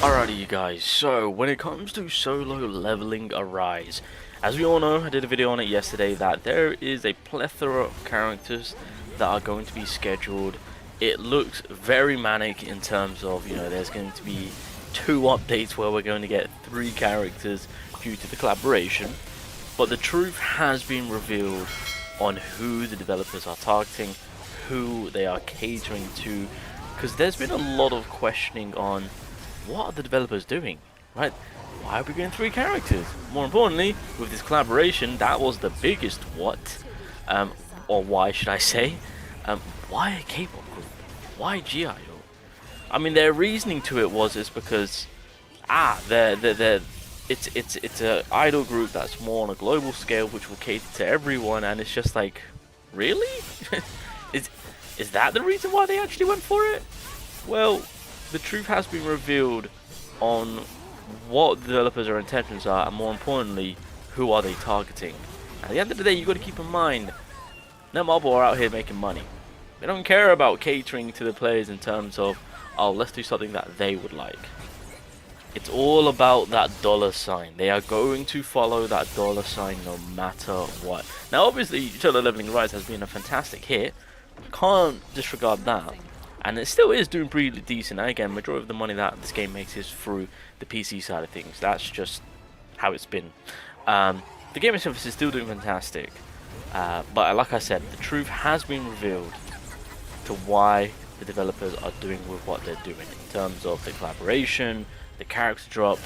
Alrighty you guys, so when it comes to solo leveling Arise, as we all know, I did a video on it yesterday, that there is a plethora of characters that are going to be scheduled. It looks very manic in terms of, there's going to be 2 updates where we're going to get 3 characters due to the collaboration. But the truth has been revealed on who the developers are targeting, who they are catering to, because there's been a lot of questioning on what are the developers doing, right? Why are we getting 3 characters? More importantly, with this collaboration, that was the biggest what, or why should I say? Why a K-pop group? Why G-Idol? I mean, their reasoning to it was because it's a idol group that's more on a global scale, which will cater to everyone, and it's just like, really? is that the reason why they actually went for it? Well, the truth has been revealed on what the developers' intentions are, and more importantly, who are they targeting. At the end of the day, you've got to keep in mind, Netmarble are out here making money. They don't care about catering to the players in terms of, oh, let's do something that they would like. It's all about that dollar sign. They are going to follow that dollar sign no matter what. Now, obviously, Solo Leveling Rise has been a fantastic hit. Can't disregard that. And it still is doing pretty decent. And again, majority of the money that this game makes is through the PC side of things. That's just how it's been. The game itself is still doing fantastic. But like I said, the truth has been revealed to why the developers are doing with what they're doing. In terms of the collaboration, the character drop.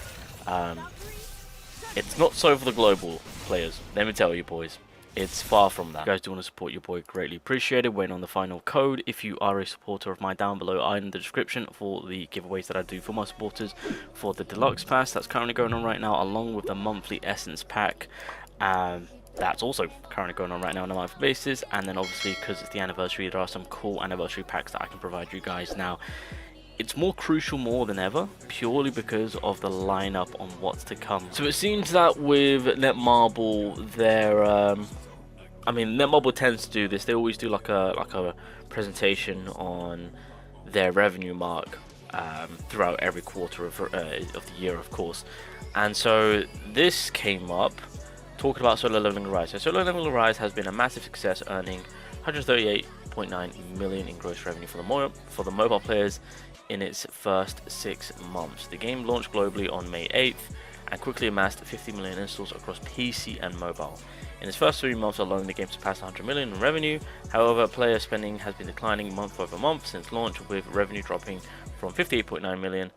It's not so for the global players. Let me tell you, boys. It's far from that. If you guys do want to support your boy, greatly appreciated. Waiting on the final code. If you are a supporter of mine, down below in the description for the giveaways that I do for my supporters for the deluxe pass that's currently going on right now, along with the monthly essence pack. That's also currently going on right now on a monthly basis. And then obviously, because it's the anniversary, there are some cool anniversary packs that I can provide you guys now. It's more crucial more than ever, purely because of the lineup on what's to come. So it seems that with Netmarble, Netmarble tends to do this. They always do like a presentation on their revenue mark throughout every quarter of the year, of course. And so this came up talking about Solo Leveling Rise. So Solo Leveling Rise has been a massive success, earning 138.9 million in gross revenue for the mobile players in its first 6 months. The game launched globally on May 8th and quickly amassed 50 million installs across PC and mobile. In its first 3 months alone, the game surpassed 100 million in revenue. However, player spending has been declining month over month since launch, with revenue dropping from 58.9 million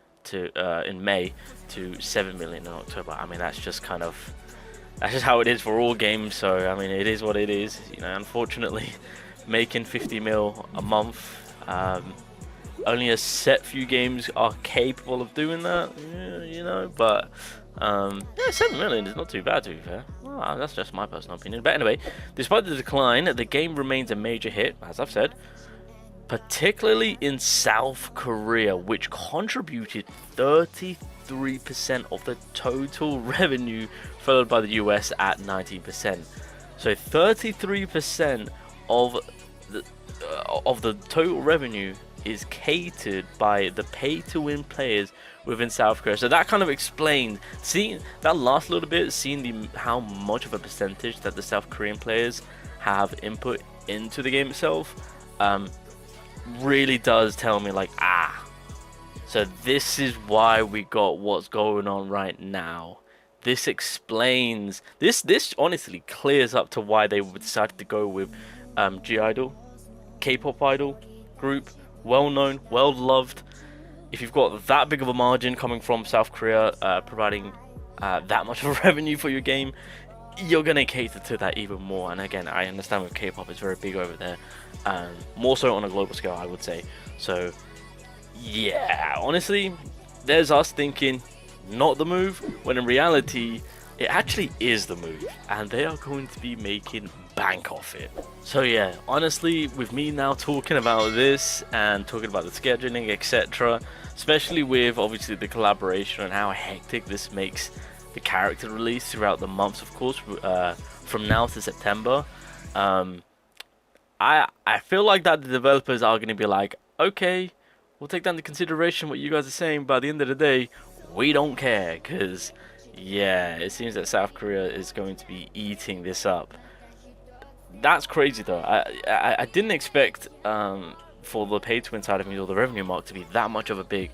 in May to 7 million in October. I mean, that's just how it is for all games. So I mean, it is what it is. Unfortunately, making 50 mil a month. Only a set few games are capable of doing that, but yeah, 7 million is not too bad, to be fair. Well, that's just my personal opinion. But anyway, despite the decline, the game remains a major hit, as I've said, particularly in South Korea, which contributed 33% of the total revenue, followed by the US at 19%. So 33% of the total revenue is catered by the pay-to-win players within South Korea. So that kind of explains, seeing that last little bit, seeing how much of a percentage that the South Korean players have input into the game itself, really does tell me like, so this is why we got what's going on right now. This explains, this honestly clears up to why they decided to go with G-Idol, K-pop idol group, well known, well loved. If you've got that big of a margin coming from South Korea, providing that much of revenue for your game, you're gonna cater to that even more. And again, I understand with K-pop, it's very big over there, more so on a global scale, I would say. So yeah, honestly, there's us thinking not the move, when in reality it actually is the move, and they are going to be making bank off it. So yeah, honestly, with me now talking about this and talking about the scheduling, etc., especially with obviously the collaboration and how hectic this makes the character release throughout the months, of course, from now to September, I feel like that the developers are going to be like, okay, we'll take that into consideration what you guys are saying, but at the end of the day, we don't care, because yeah, it seems that South Korea is going to be eating this up. That's crazy though. I didn't expect for the pay to win side of me or the revenue mark to be that much of a big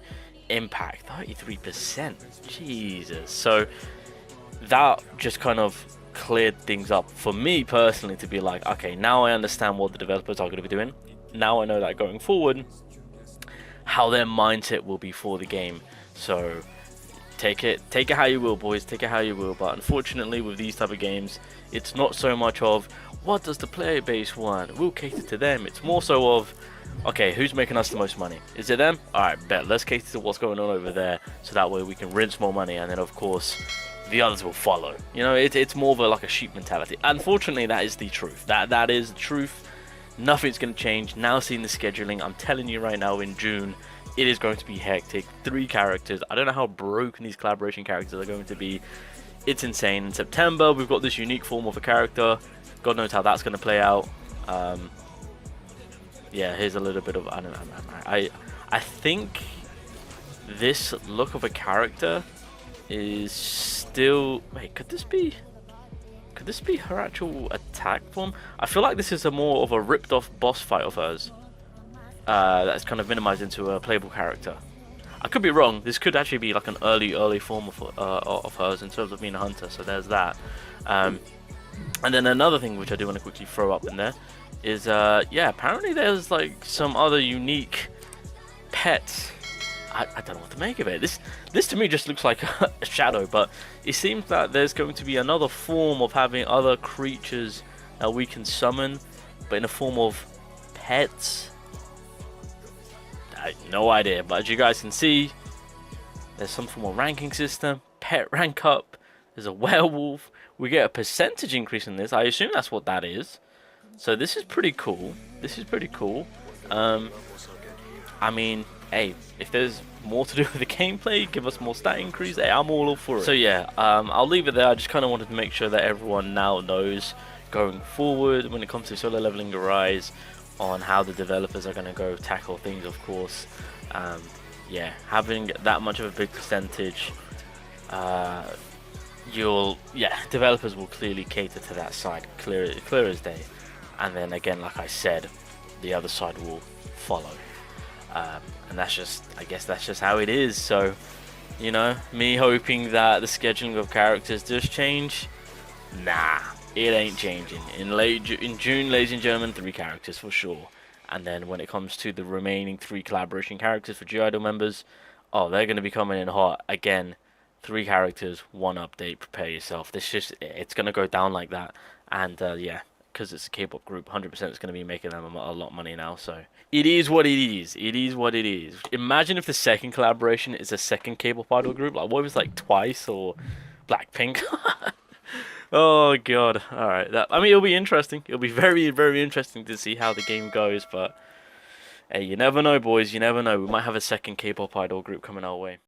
impact. 33%. Jesus. So that just kind of cleared things up for me personally to be like, okay, now I understand what the developers are going to be doing. Now I know that going forward, how their mindset will be for the game. So take it how you will, boys. Take it how you will. But unfortunately, with these type of games, it's not so much of what does the player base want. We'll cater to them. It's more so of, okay, who's making us the most money? Is it them? All right, bet. Let's cater to what's going on over there, so that way we can rinse more money, and then of course the others will follow. You know, it's more of like a sheep mentality. Unfortunately, that is the truth. That is the truth. Nothing's going to change. Now seeing the scheduling, I'm telling you right now, in June, it is going to be hectic. 3 characters. I don't know how broken these collaboration characters are going to be. It's insane. In September, we've got this unique form of a character. God knows how that's going to play out. Yeah, here's a little bit of, I don't know. I think this look of a character is still, wait, could this be her actual attack form? I feel like this is a more of a ripped off boss fight of hers. That's kind of minimized into a playable character. I could be wrong. This could actually be like an early form of hers in terms of being a hunter. So there's that. And then another thing which I do want to quickly throw up in there is, yeah, apparently there's like some other unique pets. I don't know what to make of it. This to me just looks like a shadow, but it seems that there's going to be another form of having other creatures that we can summon, but in a form of pets. I have no idea, but as you guys can see, there's some form of ranking system, pet rank up, there's a werewolf, we get a percentage increase in this. I assume that's what that is. So this is pretty cool. This is pretty cool. I mean, hey, if there's more to do with the gameplay, give us more stat increase, hey, I'm all for it. So yeah, I'll leave it there. I just kind of wanted to make sure that everyone now knows going forward when it comes to solo leveling Arise on how the developers are going to go tackle things, of course. Yeah, having that much of a big percentage, developers will clearly cater to that side, clear as day. And then again, like I said, the other side will follow. And that's just, I guess that's just how it is. So, you know, me hoping that the scheduling of characters does change. Nah, it ain't changing. In June, ladies and gentlemen, 3 characters for sure. And then when it comes to the remaining 3 collaboration characters for G-Idol members, oh, they're going to be coming in hot. Again, 3 characters, 1 update, prepare yourself. It's going to go down like that. And yeah, because it's a K-pop group, 100% it's going to be making them a lot of money now. So it is what it is. It is what it is. Imagine if the second collaboration is a second K-pop idol group. Like, what if it's like Twice or Blackpink? Oh god. All right. I mean, it'll be interesting. It'll be very, very interesting to see how the game goes. But hey, you never know, boys. You never know. We might have a second K-pop idol group coming our way.